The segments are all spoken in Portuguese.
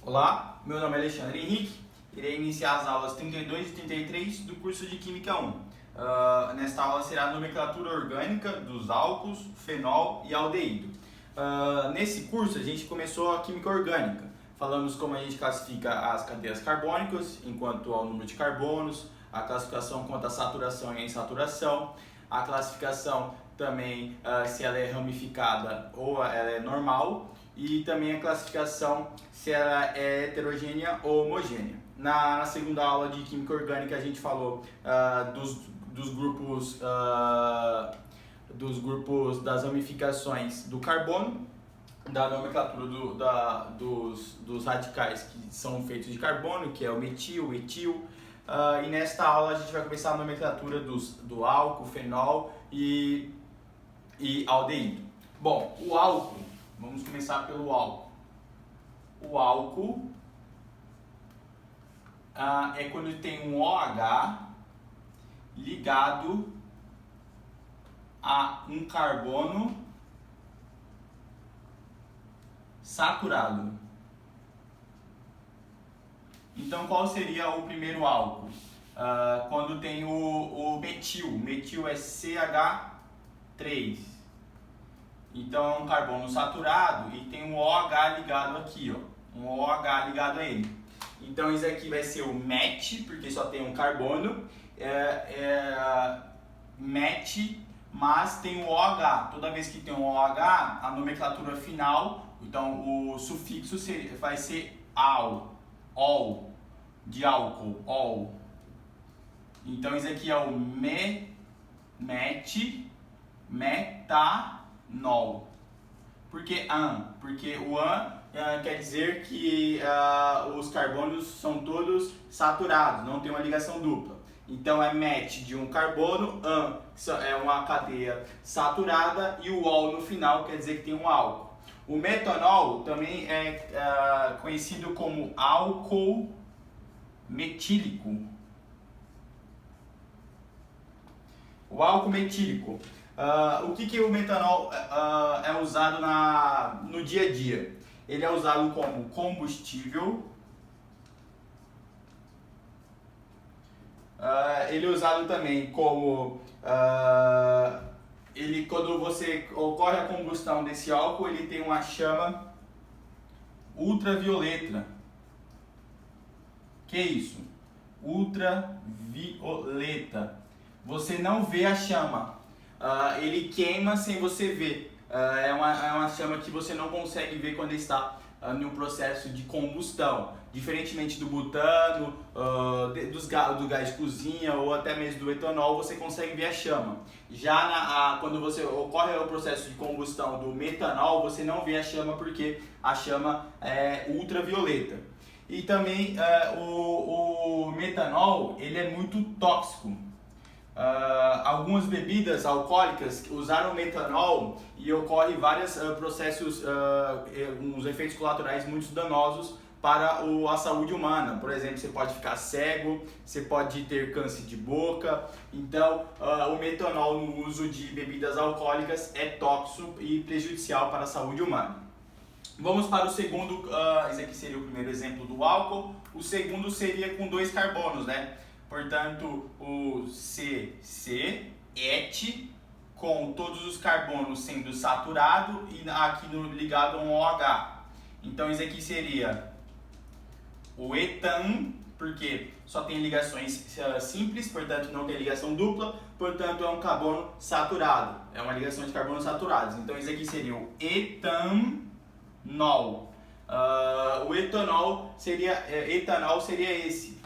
Olá, meu nome é Alexandre Henrique, irei iniciar as aulas 32 e 33 do curso de Química 1. Nesta aula será a nomenclatura orgânica dos álcools, fenol e aldeído. Nesse curso a gente começou a química orgânica, falamos como a gente classifica as cadeias carbônicas enquanto ao número de carbonos, a classificação quanto à saturação e insaturação, a classificação também se ela é ramificada ou ela é normal, e também a classificação se ela é heterogênea ou homogênea. Na segunda aula de Química Orgânica a gente falou dos grupos das ramificações do carbono, da nomenclatura dos radicais que são feitos de carbono, que é o metil, o etil. E nesta aula a gente vai começar a nomenclatura do álcool, fenol e aldeído. Bom, o álcool. Vamos começar pelo álcool. O álcool é quando tem um OH ligado a um carbono saturado. Então, qual seria o primeiro álcool? Quando tem o metil. Metil é CH3. Então é um carbono saturado e tem um OH ligado aqui, ó, um OH ligado a ele. Então isso aqui vai ser o MET, porque só tem um carbono, MET, mas tem um OH. Toda vez que tem um OH, a nomenclatura final, então o sufixo vai ser AL, OL, de álcool, OL. Então isso aqui é o MET, metanol. Por que AN? Porque o AN quer dizer que os carbonos são todos saturados, não tem uma ligação dupla. Então é MET de um carbono, AN é uma cadeia saturada e o OL no final quer dizer que tem um álcool. O metanol também é conhecido como álcool metílico. O álcool metílico. O que o metanol é usado no dia a dia? Ele é usado como combustível, ele é usado também como, quando você ocorre a combustão desse álcool, ele tem uma chama ultravioleta. Que é isso? Ultravioleta. Você não vê a chama. Ele queima sem você ver. É uma chama que você não consegue ver quando está no processo de combustão. Diferentemente do butano, do gás de cozinha ou até mesmo do etanol, você consegue ver a chama. Já quando você ocorre o processo de combustão do metanol, você não vê a chama porque a chama é ultravioleta. E também o metanol ele é muito tóxico. Algumas bebidas alcoólicas usaram metanol e ocorre vários processos, uns efeitos colaterais muito danosos para a saúde humana. Por exemplo, você pode ficar cego, você pode ter câncer de boca. Então, o metanol no uso de bebidas alcoólicas é tóxico e prejudicial para a saúde humana. Vamos para o segundo, esse aqui seria o primeiro exemplo do álcool. O segundo seria com dois carbonos, né? Portanto, o CC, ET, com todos os carbonos sendo saturado e aqui ligado a um OH. Então, isso aqui seria o etan, porque só tem ligações simples, portanto não tem ligação dupla, portanto é um carbono saturado. É uma ligação de carbonos saturados. Então, isso aqui seria o etanol. O etanol seria esse.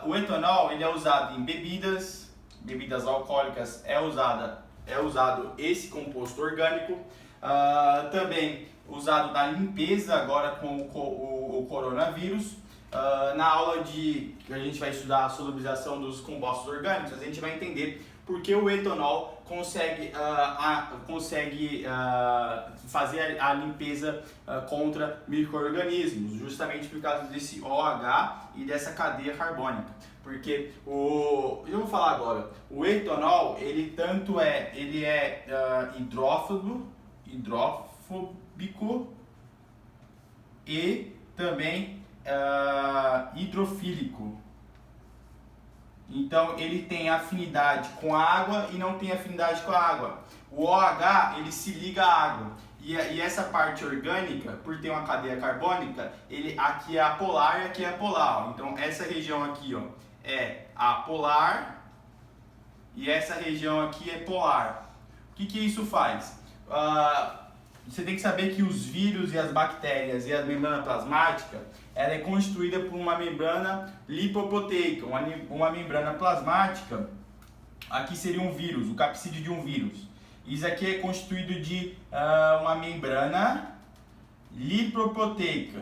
O etanol ele é usado em bebidas alcoólicas, é usado esse composto orgânico, também usado na limpeza agora com o coronavírus. Na aula que a gente vai estudar a solubilização dos compostos orgânicos, a gente vai entender por que o etanol consegue fazer a limpeza contra micro-organismos, justamente por causa desse OH e dessa cadeia carbônica. Porque eu vou falar agora, o etanol ele é hidrófobo e também hidrofílico. Então ele tem afinidade com a água e não tem afinidade com a água. O OH ele se liga à água. E essa parte orgânica, por ter uma cadeia carbônica, aqui é apolar e aqui é apolar. Então essa região aqui, ó, é apolar e essa região aqui é polar. O que isso faz? Você tem que saber que os vírus e as bactérias e a membrana plasmática, ela é constituída por uma membrana lipoproteica, uma membrana plasmática. Aqui seria um vírus, o capsídeo de um vírus. Isso aqui é constituído de uma membrana lipoproteica.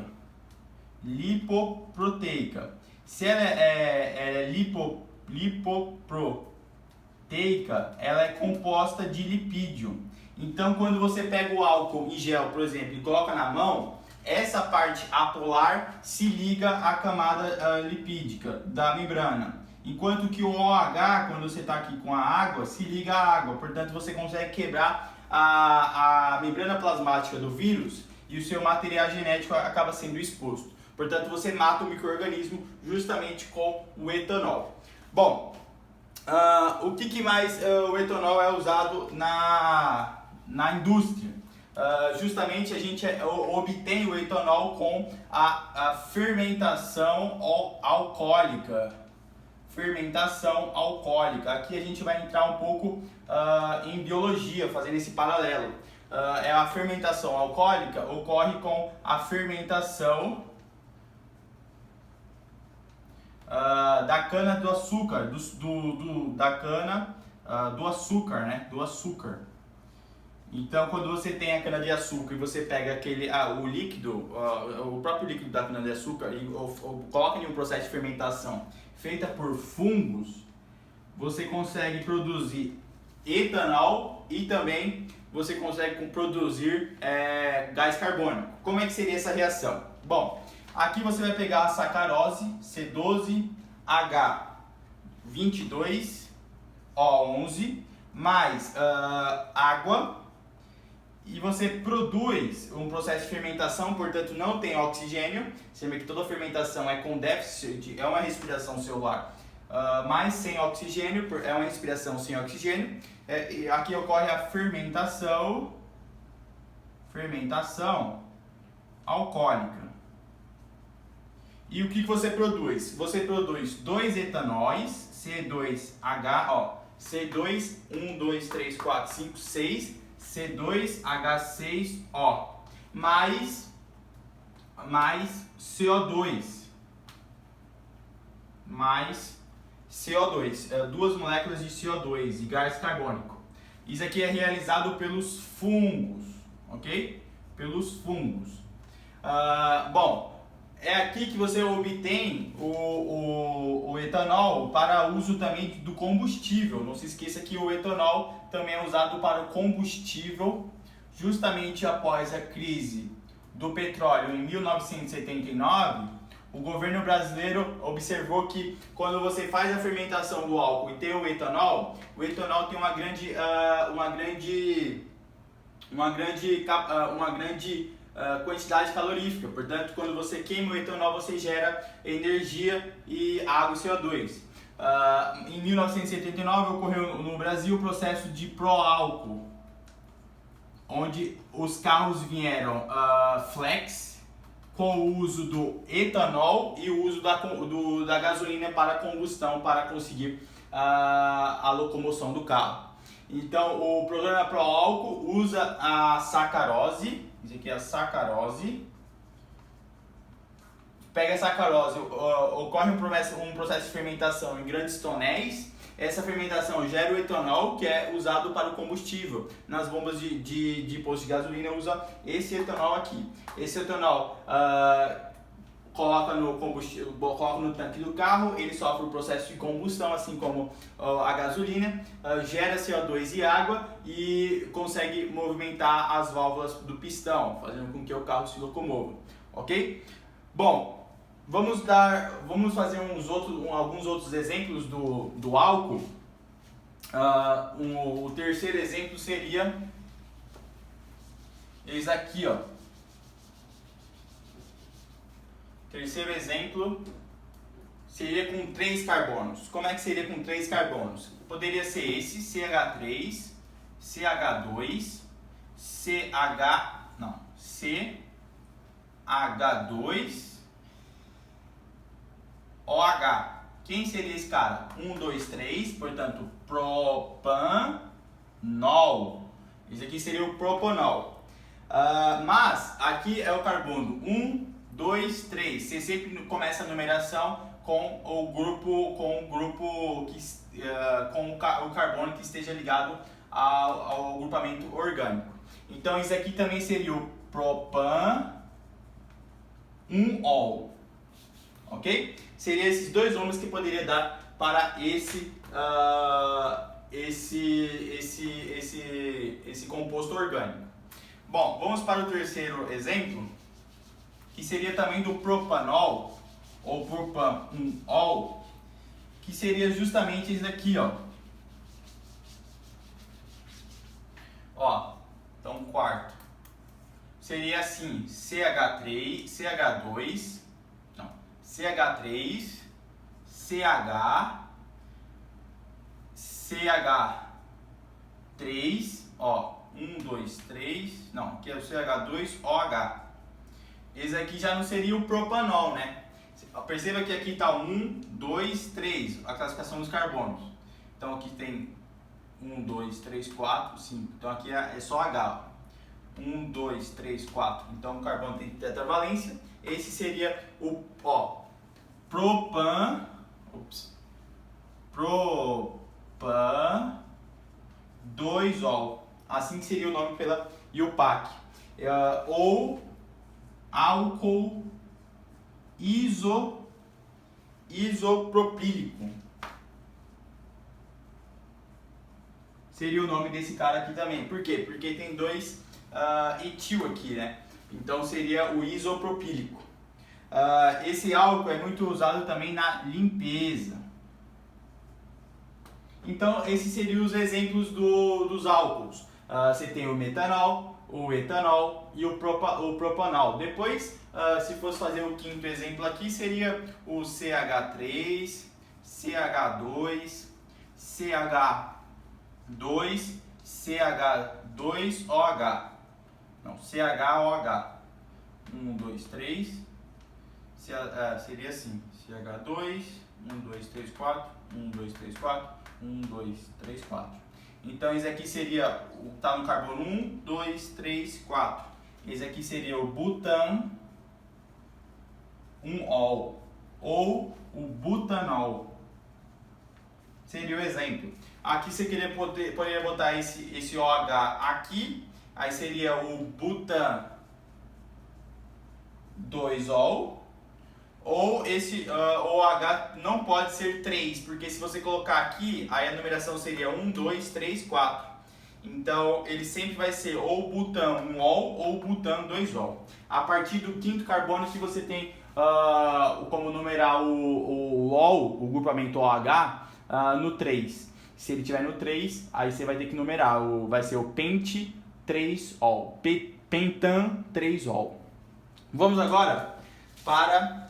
Se ela é lipoproteica, ela é composta de lipídio. Então, quando você pega o álcool em gel, por exemplo, e coloca na mão, essa parte apolar se liga à camada lipídica da membrana. Enquanto que o OH, quando você está aqui com a água, se liga à água. Portanto, você consegue quebrar a membrana plasmática do vírus e o seu material genético acaba sendo exposto. Portanto, você mata o micro-organismo justamente com o etanol. Bom, o que mais o etanol é usado na indústria? Justamente a gente obtém o etanol com a fermentação alcoólica. Aqui a gente vai entrar um pouco em biologia, fazendo esse paralelo. A fermentação alcoólica ocorre com a fermentação da cana do açúcar, do açúcar. Então, quando você tem a cana de açúcar e você pega o líquido, o próprio líquido da cana de açúcar e coloca em um processo de fermentação feita por fungos, você consegue produzir etanol e também você consegue produzir gás carbônico. Como é que seria essa reação? Bom, aqui você vai pegar a sacarose, C12H22O11, mais água, e você produz um processo de fermentação, portanto não tem oxigênio. Você vê que toda fermentação é com déficit, é uma respiração celular, mas sem oxigênio, é uma respiração sem oxigênio. E aqui ocorre a fermentação alcoólica. E o que você produz? Você produz 2 etanóis, C2H, C2, 1, 2, 3, 4, 5, 6, C2H6O, mais CO2, duas moléculas de CO2 e gás carbônico. Isso aqui é realizado pelos fungos, ok? Pelos fungos. Bom, é aqui que você obtém o etanol para uso também do combustível. Não se esqueça que o etanol também é usado para o combustível, justamente após a crise do petróleo em 1979. O governo brasileiro observou que quando você faz a fermentação do álcool e tem o etanol tem uma grande quantidade calorífica. Portanto, quando você queima o etanol, você gera energia e água e CO2. Em 1979 ocorreu no Brasil o processo de pró-álcool, onde os carros vieram flex, com o uso do etanol e o uso da gasolina para combustão, para conseguir a locomoção do carro. Então, o programa pró-álcool usa a sacarose. Isso aqui é a sacarose. Pega a sacarose, ocorre um processo de fermentação em grandes tonéis. Essa fermentação gera o etanol, que é usado para o combustível. Nas bombas de posto de gasolina usa esse etanol aqui. Esse etanol coloca no tanque do carro, ele sofre o processo de combustão, assim como a gasolina, gera CO2 e água e consegue movimentar as válvulas do pistão, fazendo com que o carro se locomova, ok? Bom, vamos fazer alguns outros exemplos do álcool. O terceiro exemplo seria esse aqui, ó. Terceiro exemplo seria com 3 carbonos. Como é que seria com 3 carbonos? Poderia ser esse, CH3, CH2, CH2, OH. Quem seria esse cara? 1, 2, 3, portanto, propanol. Esse aqui seria o propanol. Mas aqui é o carbono 1, 2, 3. Você sempre começa a numeração com o carbono que esteja ligado ao grupamento orgânico. Então isso aqui também seria o propan-1-ol. Ok? Seriam esses dois nomes que poderia dar para esse composto orgânico. Bom, vamos para o terceiro exemplo, que seria também do propanol, ou propan-1-ol, que seria justamente esse daqui, ó. Então quarto. Seria assim, CH3, CH2, CH3, CH, CH3, 1, 2, 3, não, aqui é o CH2OH. Esse aqui já não seria o propanol, né? Perceba que aqui está 1, 2, 3, a classificação dos carbonos. Então aqui tem 1, 2, 3, 4, 5. Então aqui é só H. 1, 2, 3, 4. Então o carbono tem tetravalência. Esse seria o propan-2-ol. Assim que seria o nome pela IUPAC. Ou álcool isopropílico. Seria o nome desse cara aqui também. Por quê? Porque tem dois etil aqui, né? Então seria o isopropílico. Esse álcool é muito usado também na limpeza. Então esses seriam os exemplos dos álcools. Você tem o metanol, o etanol e o propanol. Depois, se fosse fazer o quinto exemplo aqui, seria o CH3, CH2, CH2, CH2OH. Não, CHOH. 1, 2, 3. Seria assim: CH2, 1, 2, 3, 4. 1, 2, 3, 4. 1, 2, 3, 4. Então esse aqui seria, tá no carbono 1, 2, 3, 4. Esse aqui seria o butan-1-ol ou o butanol. Seria o exemplo. Aqui você poderia botar esse OH aqui, aí seria o butan-2-ol. Ou esse OH não pode ser 3, porque se você colocar aqui, aí a numeração seria 1, 2, 3, 4. Então ele sempre vai ser ou butan-1-ol ou butan-2-ol. A partir do quinto carbono que você tem como numerar o ol, o grupamento OH, no 3. Se ele estiver no 3, aí você vai ter que numerar, vai ser o pente-3-ol, pentan-3-ol. Vamos agora para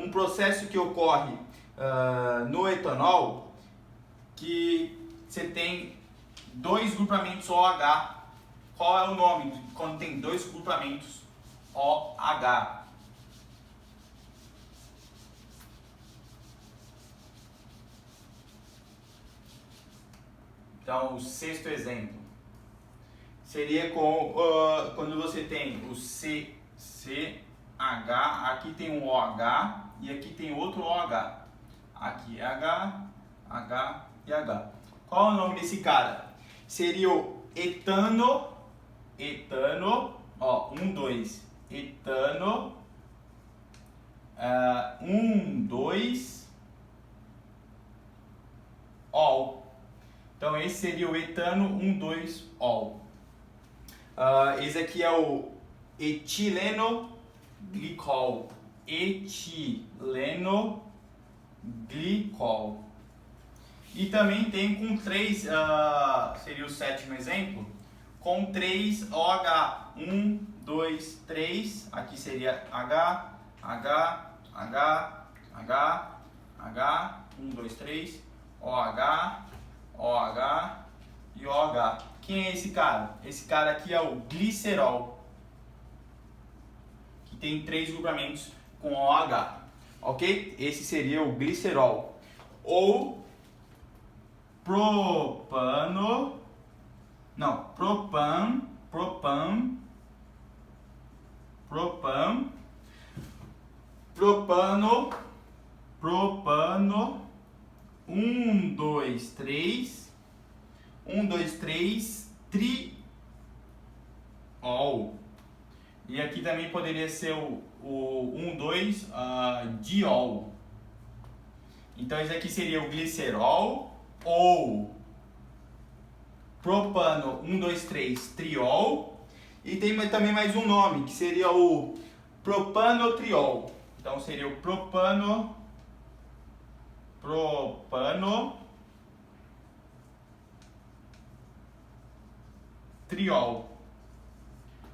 um processo que ocorre no etanol, que você tem dois grupamentos OH. Qual é o nome quando tem dois grupamentos OH? Então, o sexto exemplo seria quando você tem o CH, aqui tem um OH e aqui tem outro OH. Aqui é H, H e H. Qual é o nome desse cara? Seria o etano, 1, 2, etano, 1, 2, ol. Então esse seria o etano 1, 2, ol. Esse aqui é o etileno glicol, etilenoglicol. E também tem com 3, seria o sétimo exemplo, com 3 OH, 1, 2, 3, aqui seria H, H, H, H, H, 1, 2, 3, OH, OH e OH. Quem é esse cara? Esse cara aqui é o glicerol, que tem 3 grupamentos com OH, ok? Esse seria o glicerol. Ou propano, não, propan, propano, 1, 2, 3, 1, 2, 3, triol. E aqui também poderia ser o 1, 2, diol. Então esse aqui seria o glicerol ou propano 1, 2, 3, triol. E tem também mais um nome, que seria o propanotriol. Então seria o propanotriol.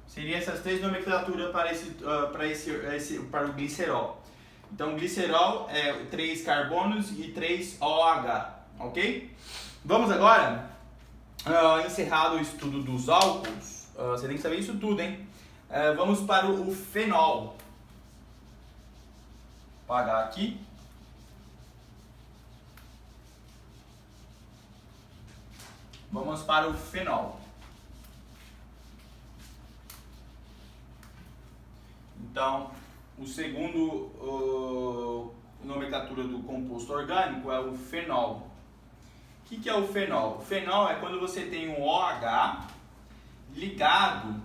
Seria essas 3 nomenclaturas para o glicerol. Então, glicerol é 3 carbonos e 3 OH, ok? Vamos agora, encerrado o estudo dos álcools, você tem que saber isso tudo, hein? Vamos para o fenol. Vou apagar aqui. Vamos para o fenol. Então, o segundo nomenclatura do composto orgânico é o fenol. O que é o fenol? O fenol é quando você tem um OH ligado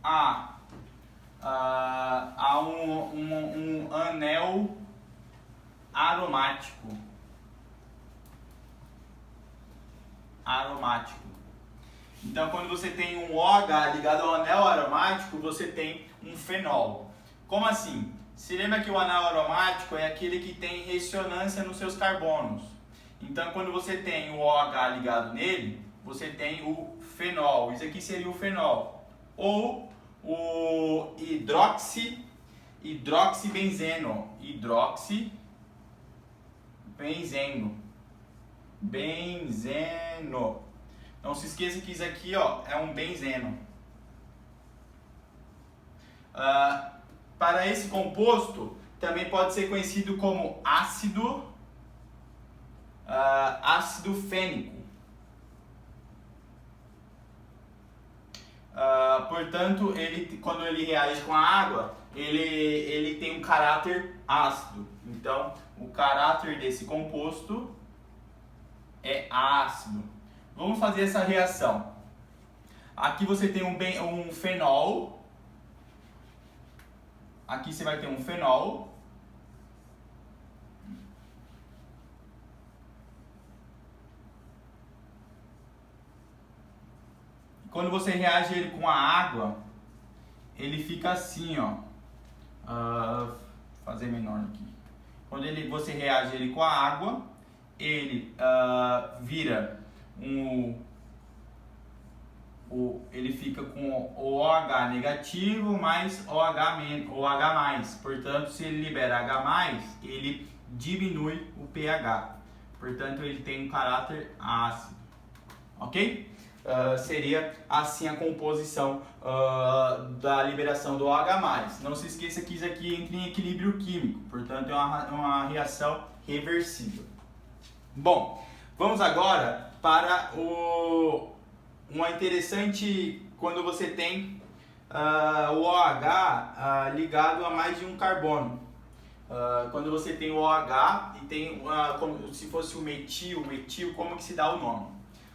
a um anel aromático. Então, quando você tem um OH ligado ao anel aromático, você tem um fenol. Como assim? Se lembra que o anel aromático é aquele que tem ressonância nos seus carbonos. Então, quando você tem o OH ligado nele, você tem o fenol. Isso aqui seria hidroxibenzeno. Ou o hidroxibenzeno. Benzeno. Não se esqueça que isso aqui, ó, é um benzeno. Para esse composto, também pode ser conhecido como ácido fênico. Portanto, quando ele reage com a água, ele tem um caráter ácido. Então, o caráter desse composto é ácido. Vamos fazer essa reação. Aqui você tem um fenol. Aqui você vai ter um fenol. Quando você reage ele com a água, ele fica assim, ó. Vou fazer menor aqui. Quando você reage ele com a água, ele vira ele fica com OH negativo mais OH-. Portanto, se ele libera H+, ele diminui o pH. Portanto, ele tem um caráter ácido. Ok? Seria assim a composição da liberação do OH+. Não se esqueça que isso aqui entra em equilíbrio químico. Portanto, é uma reação reversível. Bom, vamos agora para uma interessante quando você tem o OH ligado a mais de um carbono. Quando você tem o OH e tem como se fosse o metil, como que se dá o nome?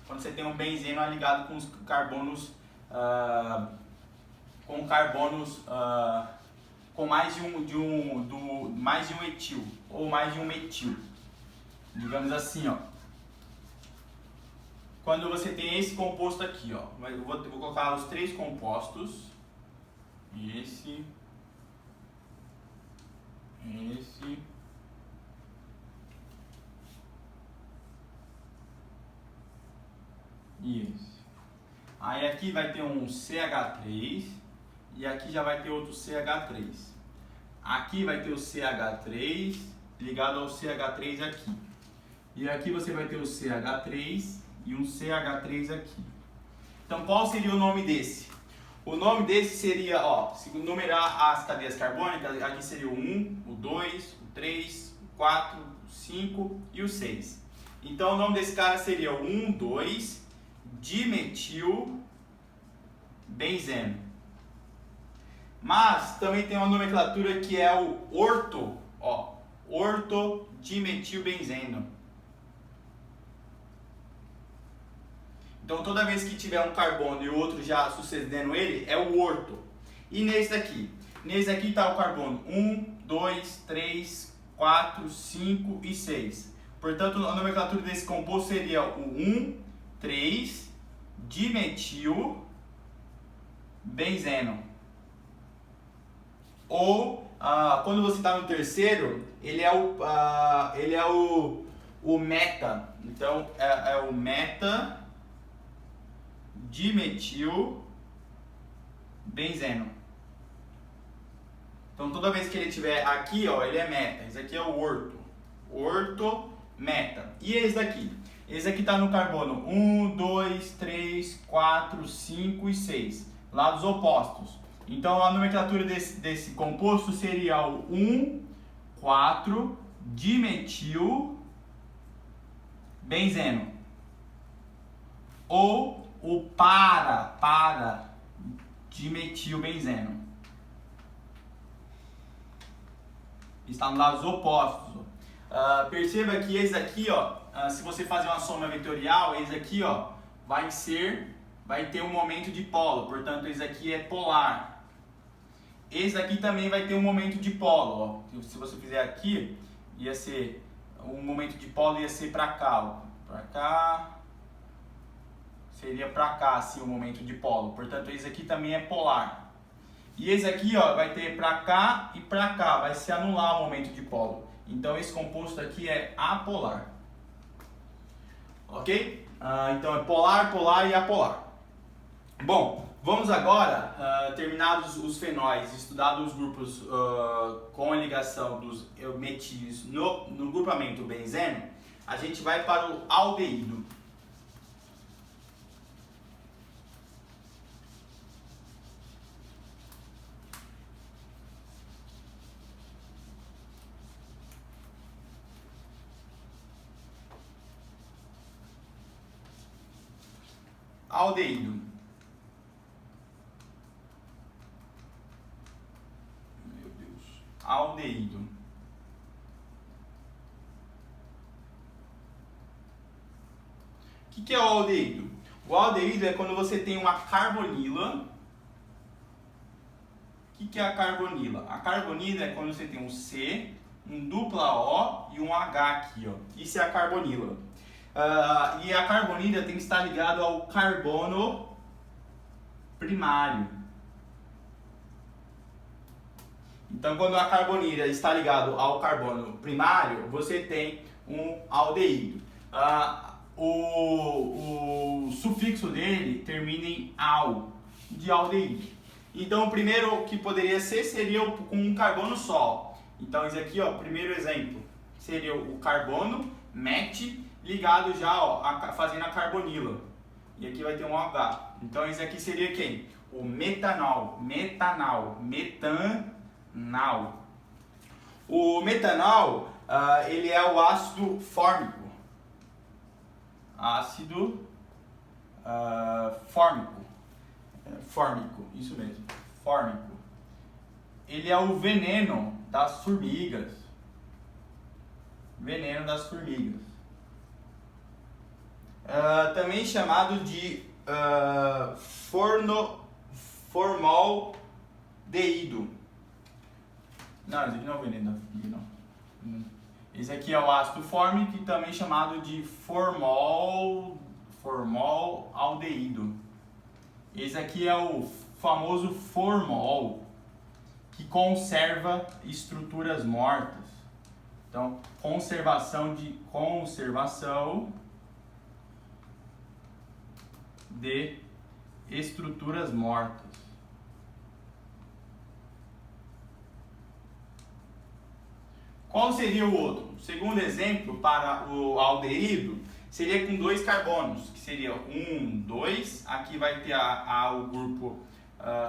Quando você tem um benzeno ligado com os carbonos, com mais de um etil ou mais de um metil, digamos assim, ó. Quando você tem esse composto aqui, ó, eu vou colocar os 3 compostos, esse e esse. Aí aqui vai ter um CH3 e aqui já vai ter outro CH3. Aqui vai ter o CH3 ligado ao CH3 aqui. E aqui você vai ter o CH3 e um CH3 aqui. Então qual seria o nome desse? O nome desse seria, ó, se numerar as cadeias carbônicas, aqui seria o 1, o 2, o 3, o 4, o 5 e o 6. Então o nome desse cara seria o 1,2 dimetil benzeno. Mas também tem uma nomenclatura que é o orto, ó, ortodimetilbenzeno. Então toda vez que tiver um carbono e o outro já sucedendo ele, é o orto. E nesse daqui? Nesse aqui está o carbono 1, 2, 3, 4, 5 e 6. Portanto, a nomenclatura desse composto seria o 1, 3 dimetil benzeno. Ou quando você está no terceiro, ele é o meta. Então é o meta dimetil benzeno. Então toda vez que ele estiver aqui, ó, ele é meta. Esse aqui é o orto. Orto meta. E esse daqui? Esse aqui está no carbono 1, 2, 3, 4, 5 e 6. Lados opostos. Então a nomenclatura desse composto seria o 1,4 dimetil benzeno. Ou o para dimetil benzeno. Está nos lados opostos. Perceba que esse aqui, ó, se você fazer uma soma vetorial, esse aqui, ó, vai ter um momento de polo. Portanto, esse aqui é polar. Esse aqui também vai ter um momento de polo, ó. Se você fizer aqui, ia ser um momento de polo, ia ser para cá, ó. Para cá, seria para cá, assim, o momento de polo. Portanto, esse aqui também é polar. E esse aqui, ó, vai ter para cá e para cá, vai se anular o momento de polo. Então, esse composto aqui é apolar. Ok? Então, é polar, polar e apolar. Bom, vamos agora, terminados os fenóis, estudados os grupos com a ligação dos metis no grupamento benzeno, a gente vai para o aldeído. Aldeído. Meu Deus. Aldeído. O que é o aldeído? O aldeído é quando você tem uma carbonila. O que é a carbonila? A carbonila é quando você tem um C, um dupla O e um H aqui, ó. Isso é a carbonila. E a carbonila tem que estar ligado ao carbono primário. Então, quando a carbonila está ligado ao carbono primário, você tem um aldeído. O sufixo dele termina em -al, de aldeído. Então, o primeiro que poderia ser seria com um carbono só. Então, esse aqui, ó, primeiro exemplo, seria o carbono MET ligado já, ó, fazendo a carbonila. E aqui vai ter um H. Então, esse aqui seria quem? O metanol. Metanol. O metanol, ele é o ácido fórmico. Ácido fórmico, isso mesmo, fórmico. Ele é o veneno das formigas. Veneno das formigas. Também chamado de formaldeído. Não, esse aqui não é o veneno da formiga, não. Esse aqui é o ácido fórmico, também chamado de formaldeído. Esse aqui é o famoso formol, que conserva estruturas mortas. Então, conservação de estruturas mortas. Qual seria o outro? O segundo exemplo para o aldeído seria com 2 carbonos, que seria 1, 2, aqui vai ter o grupo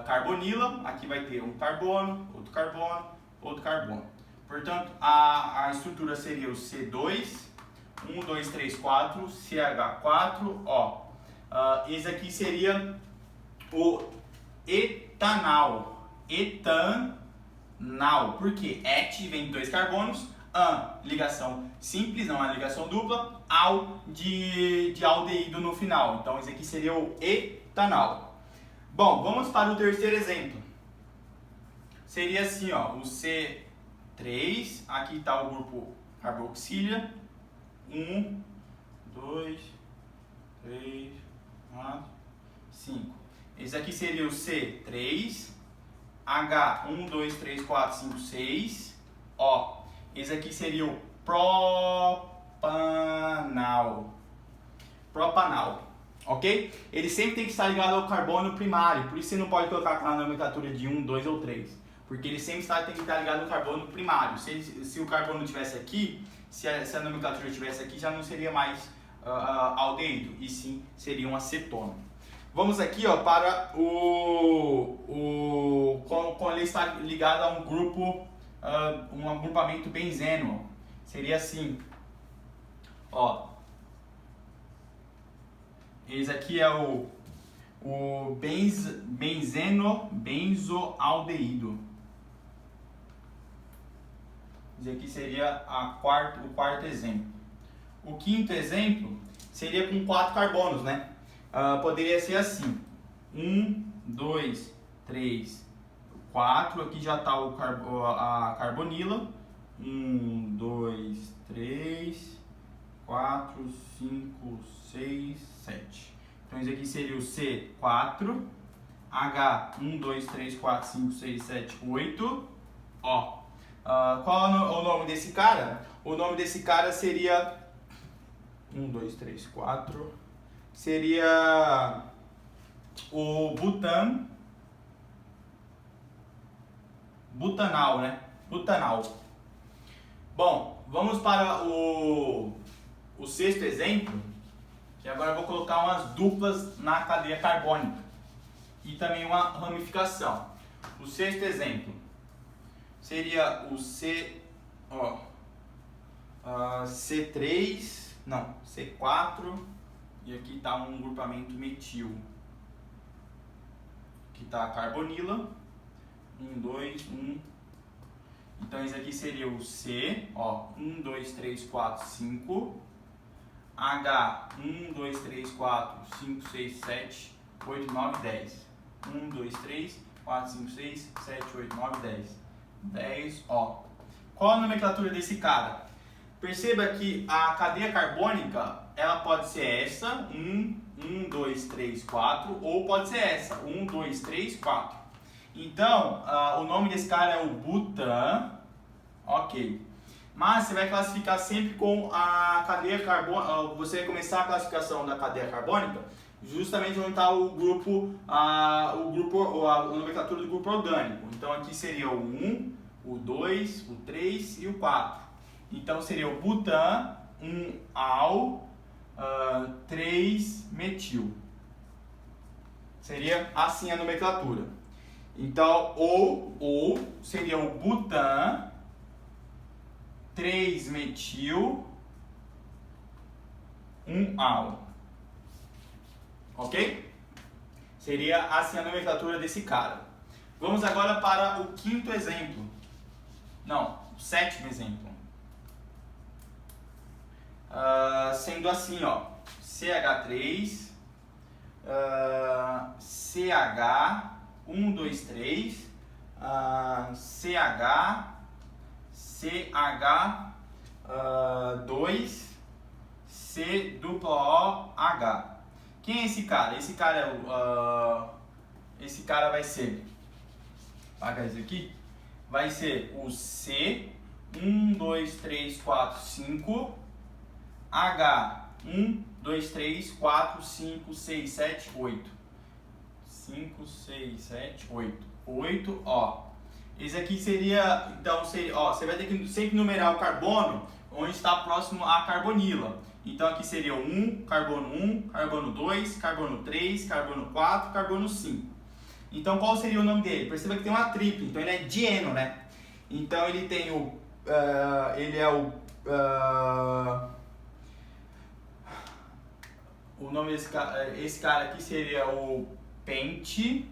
carbonila, aqui vai ter um carbono, outro carbono, outro carbono. Portanto, a estrutura seria o C2, 1, 2, 3, 4, CH4, O. Esse aqui seria o etanal. Etanal, porque et vem de 2 carbonos, ligação simples, não é ligação dupla, al de aldeído no final. Então, esse aqui seria o etanal. Bom, vamos para o terceiro exemplo. Seria assim, ó, o C3, aqui está o grupo carboxília. 1, 2, 3, 4, 5. Esse aqui seria o C3, H, 1, 2, 3, 4, 5, 6, O. Esse aqui seria o propanal. Propanal, ok? Ele sempre tem que estar ligado ao carbono primário, por isso você não pode colocar aquela nomenclatura de 1, 2 ou 3. Porque ele sempre tem que estar ligado ao carbono primário. Se o carbono estivesse aqui, se a nomenclatura estivesse aqui, já não seria mais aldeído, e sim seria um acetona. Vamos aqui, ó, para quando ele está ligado a um grupo, um agrupamento benzeno. Seria assim, ó. Esse aqui é o benzoaldeído. Esse aqui seria o quarto exemplo. O quinto exemplo seria com 4 carbonos, né? Poderia ser assim: 1, 2, 3, 4. Aqui já está a carbonila. 1, 2, 3, 4, 5, 6, 7. Então, esse aqui seria o C4, H, 1, 2, 3, 4, 5, 6, 7, 8, O. Qual é o nome desse cara? O nome desse cara seria 1, 2, 3, 4. Seria o butanal, né? Butanal. Bom, vamos para o sexto exemplo, que agora eu vou colocar umas duplas na cadeia carbônica e também uma ramificação. O sexto exemplo seria o C4, e aqui está um grupamento metil. Aqui está a carbonila, 1, 2, 1. Então esse aqui seria o C, ó, 1, 2, 3, 4, 5. H, 1, 2, 3, 4, 5, 6, 7, 8, 9, 10. 1, 2, 3, 4, 5, 6, 7, 8, 9, 10. 10, ó. Qual a nomenclatura desse cara? Perceba que a cadeia carbônica, ela pode ser essa, 1, 2, 3, 4, ou pode ser essa, 1, 2, 3, 4. Então, o nome desse cara é o butan, ok. Mas você vai classificar sempre com a cadeia carbônica, você vai começar a classificação da cadeia carbônica justamente onde está a nomenclatura do grupo orgânico. Então aqui seria o 1, o 2, o 3 e o 4. Então seria o butan, 1-al, 3-metil. Seria assim a nomenclatura. Então, ou seria o butan, 3-metil, 1-al. Ok? Seria assim a nomenclatura desse cara. Vamos agora para o quinto exemplo. Não, o sétimo exemplo. Sendo assim, ó, CH3, CH, 1, 2, 3, CH, CH, 2, C dupla O, H. Quem é esse cara? Esse cara é esse cara vai ser, apagar isso aqui, vai ser o C, 1, 2, 3, 4, 5, H, 1, 2, 3, 4, 5, 6, 7, 8. 5, 6, 7, 8. 8, ó. Esse aqui seria, então, ó, você vai ter que sempre numerar o carbono onde está próximo à carbonila. Então aqui seria o 1, carbono 2, carbono 3, carbono 4, carbono 5. Então qual seria o nome dele? Perceba que tem uma tripla, então ele é dieno, né? Então ele tem o, o nome esse cara aqui seria o pente.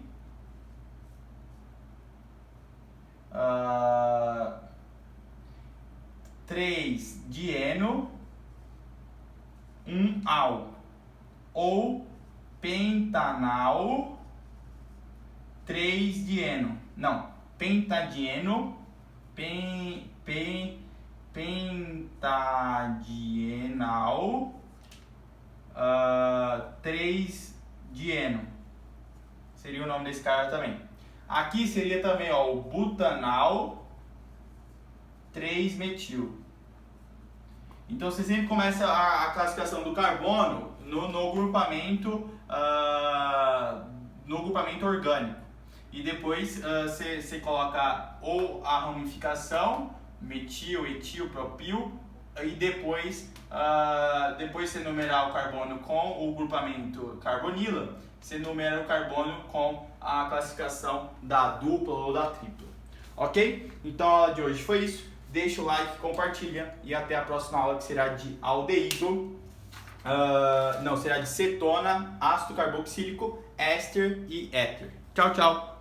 3 dieno, 1 al, ou pentanal, 3 dieno, não, pentadieno, pentadienal, 3 dieno, seria o nome desse cara também. Aqui seria também, ó, o butanal 3-metil. Então você sempre começa a classificação do carbono no grupamento orgânico. E depois você coloca ou a ramificação, metil, etil, propil, e depois você numerar o carbono com o grupamento carbonila, você numera o carbono com a classificação da dupla ou da tripla. Ok? Então a aula de hoje foi isso. Deixa o like, compartilha e até a próxima aula, que será de aldeído. Será de cetona, ácido carboxílico, éster e éter. Tchau, tchau!